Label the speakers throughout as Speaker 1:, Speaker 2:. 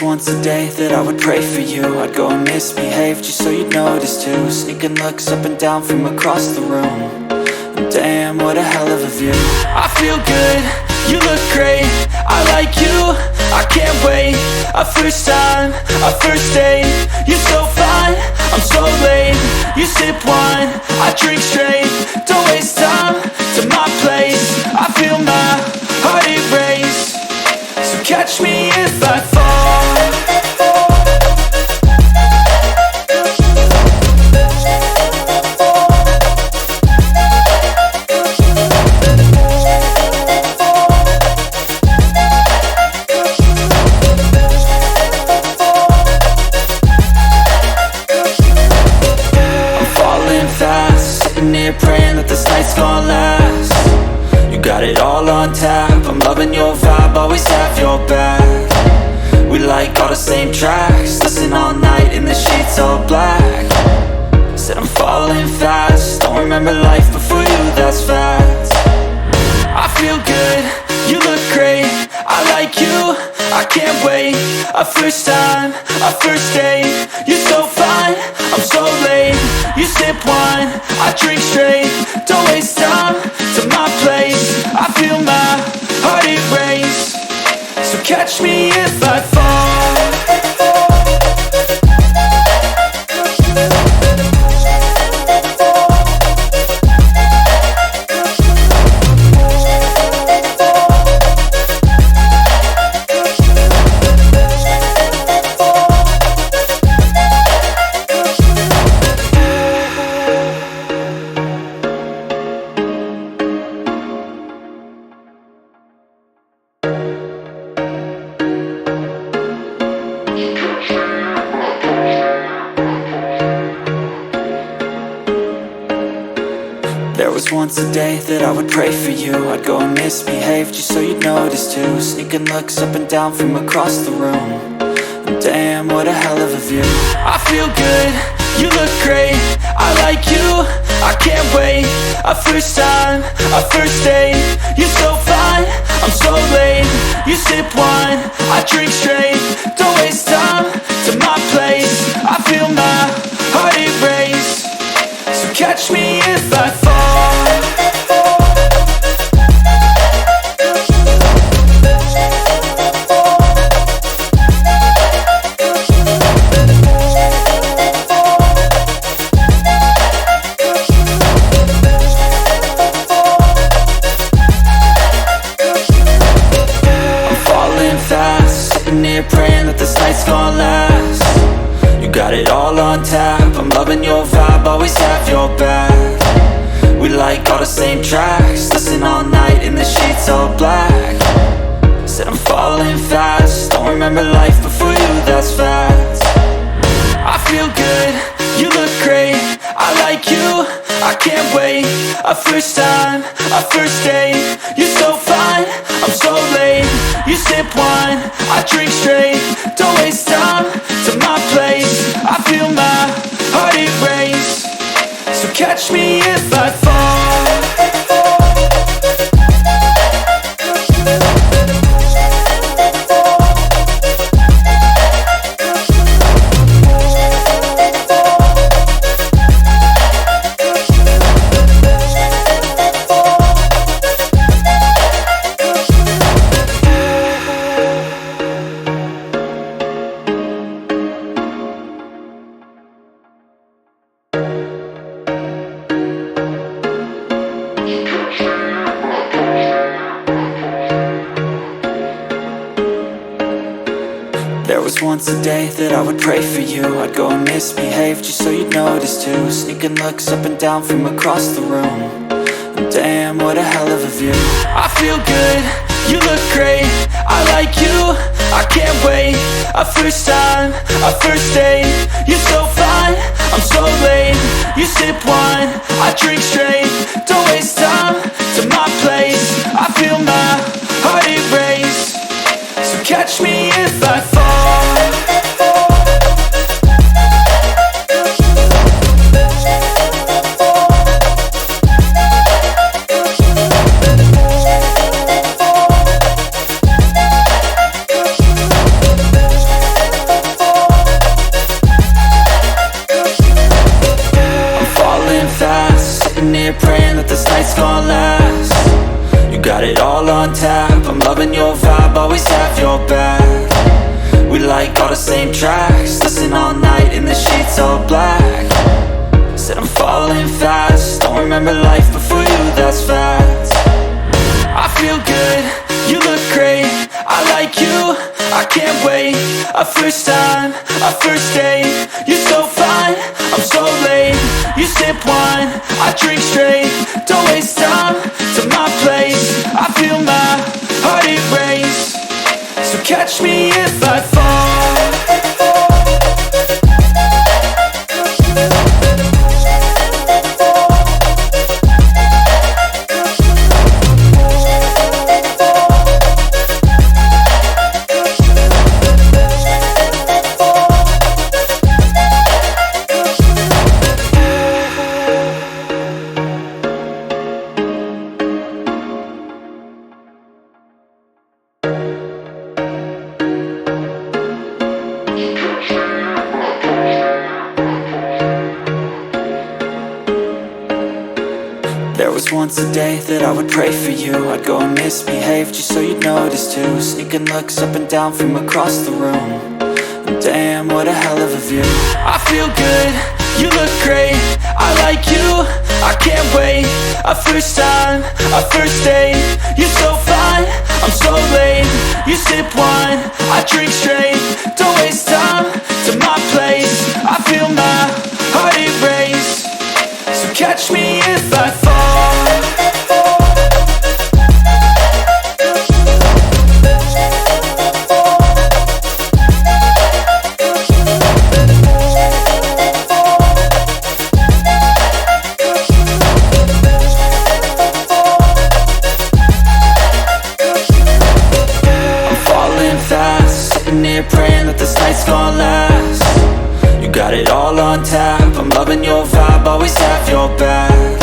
Speaker 1: once a day that I would pray for you. I'd go and misbehave just so you'd notice too. Sneaking looks up and down from across the room. And damn, what a hell of a view. I feel good, you look great, I like you, I can't wait. A first time, a first date, you're so fine, I'm so late. You sip wine, I drink straight. Don't waste time to my place. I feel my heart erase. So catch me if I fall. Praying that this night's gonna last. You got it all on tap, I'm loving your vibe, always have your back. We like all the same tracks, listen all night in the sheets all black. Said I'm falling fast, don't remember life before you, that's fact. I feel good, you look great, I like you, I can't wait. A first time, a first date, you're so fine, I'm so late. You sip wine, I drink straight. Don't waste time to my place. I feel my heart erase. So catch me if I fall. There was once a day that I would pray for you. I'd go and misbehave just so you'd notice too. Sneaking looks up and down from across the room. And damn, what a hell of a view. I feel good, you look great, I like you, I can't wait. A first time, a first date, you're so fine, I'm so late. You sip wine, I drink straight. Don't waste time to my place. I feel my heart erase. So catch me if I fall. Praying that this night's gonna last. You got it all on tap, I'm loving your vibe, always have your back. We like all the same tracks, listen all night in the sheets all black. Said I'm falling fast, don't remember life before you, that's fact. I feel good, you look great, I like you, I can't wait. A first time, a first date, you're so fine, I'm so late. You sip wine, I drink straight. Don't waste time to my place. I feel my heart erase. So catch me if I fall. There was once a day that I would pray for you. I'd go and misbehave just so you'd notice too. Sneaking looks up and down from across the room. And damn, what a hell of a view. I feel good, you look great, I like you, I can't wait. A first time, a first date, you're so fine, I'm so late. You sip wine, I drink straight. Don't waste time to my place. I feel my heart erase. So catch me if I fall. here praying that this night's gonna last. You got it all on tap, I'm loving your vibe, always have your back. We like all the same tracks, listen all night in the sheets all black. Said I'm falling fast, don't remember life before you, that's fact. I feel good, you look great, I like you, I can't wait. A first time, a first date, you're so fine, I'm so late. You sip wine, I drink straight, don't waste time to my place. I feel my heart erase, so catch me if I fall. There was once a day that I would pray for you. I'd go and misbehave just so you'd notice too. Sneaking looks up and down from across the room, and damn, what a hell of a view. I feel good, you look great, I like you, I can't wait. A first time, a first date, you're so fine, I'm so late. You sip wine, I drink straight, don't waste time to my place. I feel my heart erase, so catch me if I fall. Praying that this night's gonna last. You got it all on tap, I'm loving your vibe, always have your back.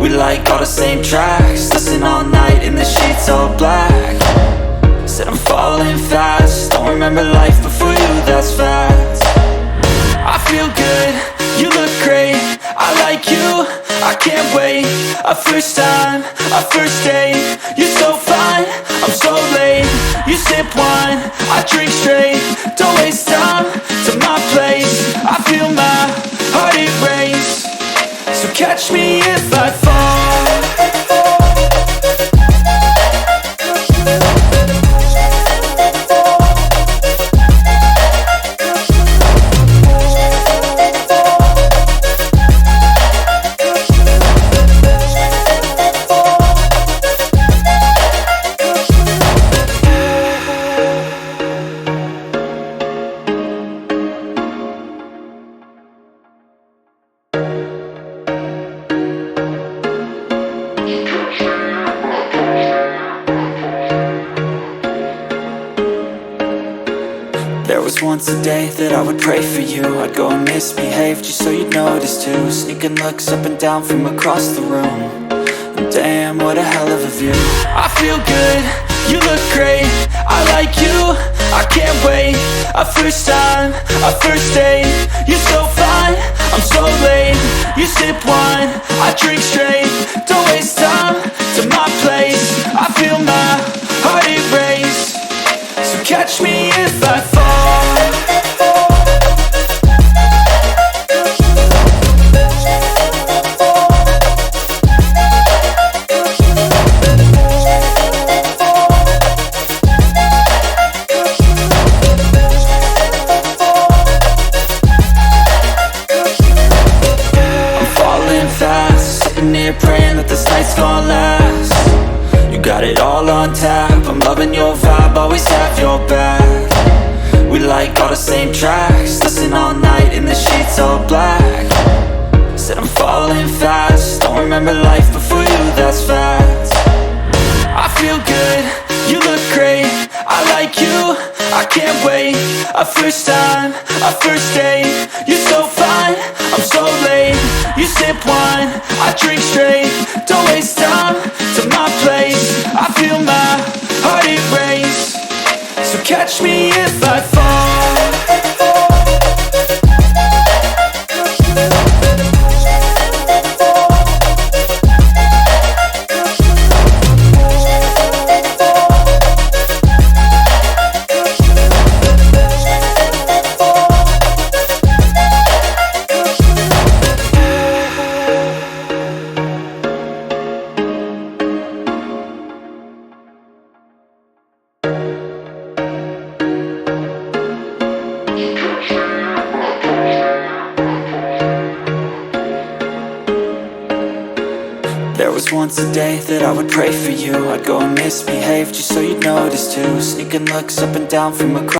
Speaker 1: We like all the same tracks, listen all night in the sheets all black. Said I'm falling fast, don't remember life before you, that's fact. I feel good, you look great, I like you, I can't wait. A first time, a first date, you're so fine, I'm so late. You sip wine, I drink straight, don't waste time to my place. I feel my heart erase, so catch me if I fall. There was once a day that I would pray for you. I'd go and misbehave just so you'd notice too. Sneaking looks up and down from across the room, and damn, what a hell of a view. I feel good, you look great, I like you, I can't wait. A first time, a first date, you're so fine, I'm so late. You sip wine, I drink straight, don't waste time to my place. I feel my heart erase, so catch me if I fall. Praying that this night's gonna last. You got it all on tap, I'm loving your vibe, always have your back. We like all the same tracks, listen all night in the sheets all black. Said I'm falling fast, don't remember life before you, that's fact. I feel good, you look great, I like you, I can't wait. A first time, a first date, you're so fine, I'm so late. You sip wine, I drink straight, don't waste time to my place. I feel my heart erase, so catch me if I fall. was once a day that I would pray for you. I'd go and misbehave just so you'd notice too, sneaking looks up and down from across